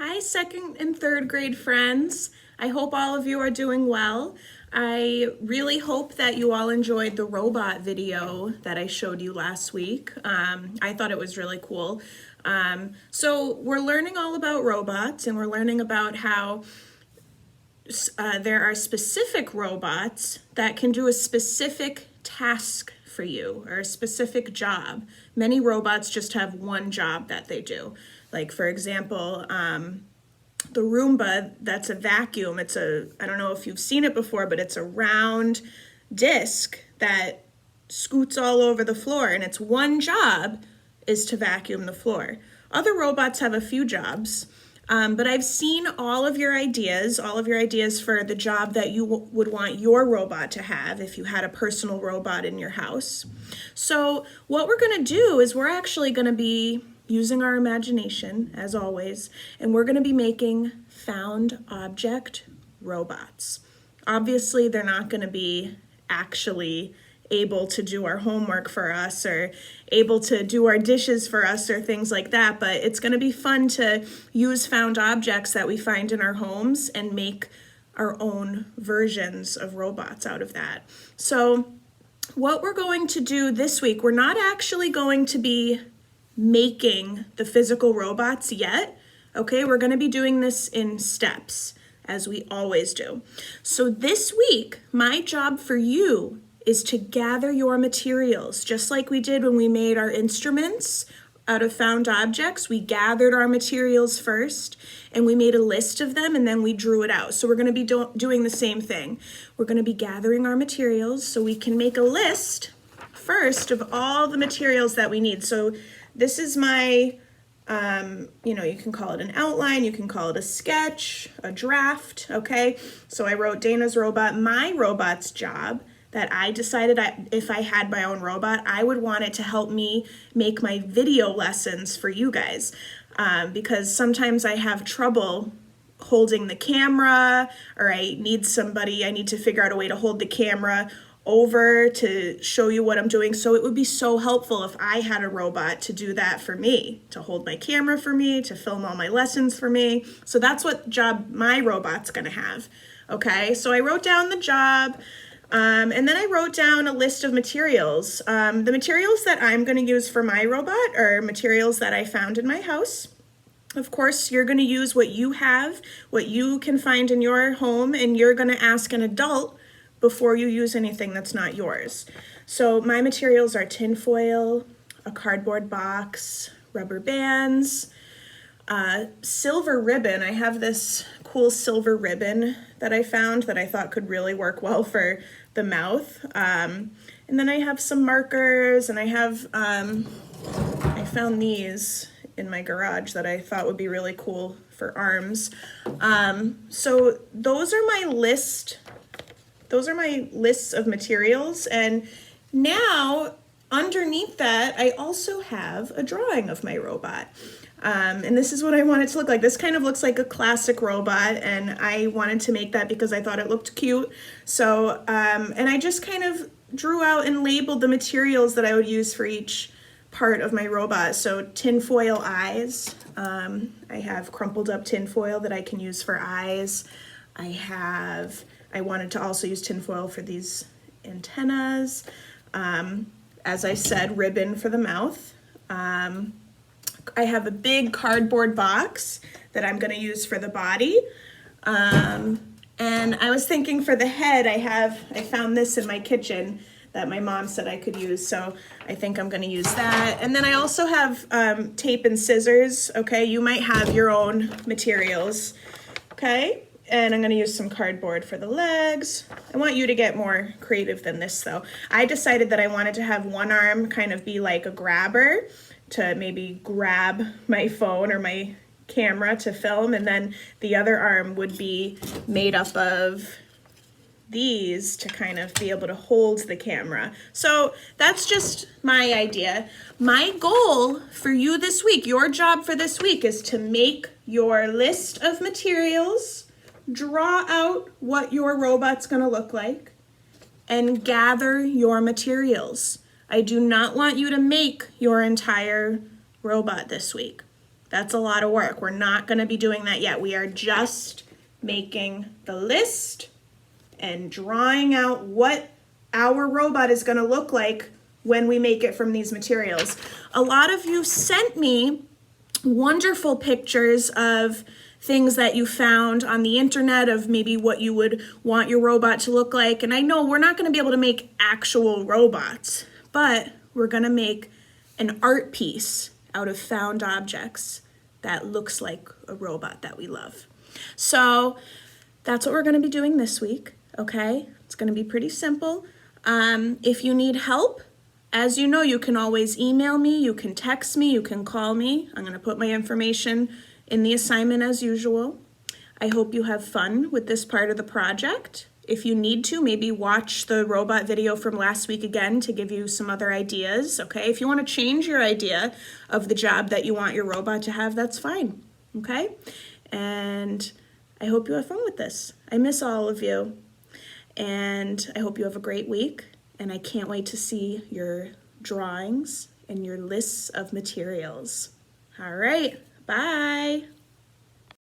Hi, second and third grade friends. I hope all of you are doing well. I really hope that you all enjoyed the robot video that I showed you last week. I thought it was really cool. So we're learning all about robots, and we're learning about how there are specific robots that can do a specific task for you or a specific job. Many robots just have one job that they do. Like, for example, the Roomba, that's a vacuum. I don't know if you've seen it before, but it's a round disc that scoots all over the floor, and its one job is to vacuum the floor. Other robots have a few jobs, but I've seen all of your ideas for the job that you would want your robot to have if you had a personal robot in your house. So what we're going to do is we're actually going to be using our imagination, as always, and we're going to be making found object robots. Obviously, they're not going to be actually able to do our homework for us or able to do our dishes for us or things like that, but it's going to be fun to use found objects that we find in our homes and make our own versions of robots out of that. So what we're going to do this week, we're not actually going to be making the physical robots yet. Okay, we're going to be doing this in steps, as we always do. So this week, my job for you is to gather your materials, just like we did when we made our instruments out of found objects. We gathered our materials first, and we made a list of them, and then we drew it out. So we're going to be doing the same thing. We're going to be gathering our materials so we can make a list first of all the materials that we need. So this is my, you can call it an outline, you can call it a sketch, a draft, okay? So I wrote Dana's robot, my robot's job, that I decided if I had my own robot, I would want it to help me make my video lessons for you guys. Because sometimes I have trouble holding the camera, or I need to figure out a way to hold the camera over to show you what I'm doing. So it would be so helpful if I had a robot to do that for me, to hold my camera for me, to film all my lessons for me. So that's what job my robot's gonna have. Okay, so I wrote down the job, and then I wrote down a list of materials. The materials that I'm gonna use for my robot are materials that I found in my house. Of course, you're gonna use what you have, what you can find in your home, and you're gonna ask an adult before you use anything that's not yours. So my materials are tinfoil, a cardboard box, rubber bands, silver ribbon. I have this cool silver ribbon that I found that I thought could really work well for the mouth. And then I have some markers, and I found these in my garage that I thought would be really cool for arms. So those are my lists of materials, and now underneath that I also have a drawing of my robot. And this is what I want it to look like. This kind of looks like a classic robot, and I wanted to make that because I thought it looked cute. So, and I just kind of drew out and labeled the materials that I would use for each part of my robot. So tinfoil eyes. I have crumpled up tinfoil that I can use for eyes. I wanted to also use tinfoil for these antennas. As I said, ribbon for the mouth. I have a big cardboard box that I'm gonna use for the body. And I was thinking for the head, I found this in my kitchen that my mom said I could use, so I think I'm gonna use that. And then I also have tape and scissors, okay? You might have your own materials, okay? And I'm gonna use some cardboard for the legs. I want you to get more creative than this though. I decided that I wanted to have one arm kind of be like a grabber to maybe grab my phone or my camera to film, and then the other arm would be made up of these to kind of be able to hold the camera. So that's just my idea. My goal for you this week, your job for this week, is to make your list of materials, draw out what your robot's gonna look like, and gather your materials. I do not want you to make your entire robot this week. That's a lot of work. We're not gonna be doing that yet. We are just making the list and drawing out what our robot is gonna look like when we make it from these materials. A lot of you sent me wonderful pictures of things that you found on the internet of maybe what you would want your robot to look like. And I know we're not gonna be able to make actual robots, but we're gonna make an art piece out of found objects that looks like a robot that we love. So that's what we're gonna be doing this week, okay? It's gonna be pretty simple. If you need help, as you know, you can always email me, you can text me, you can call me. I'm gonna put my information in the assignment as usual. I hope you have fun with this part of the project. If you need to, maybe watch the robot video from last week again to give you some other ideas, okay? If you wanna change your idea of the job that you want your robot to have, that's fine, okay? And I hope you have fun with this. I miss all of you. And I hope you have a great week. And I can't wait to see your drawings and your lists of materials. All right, bye.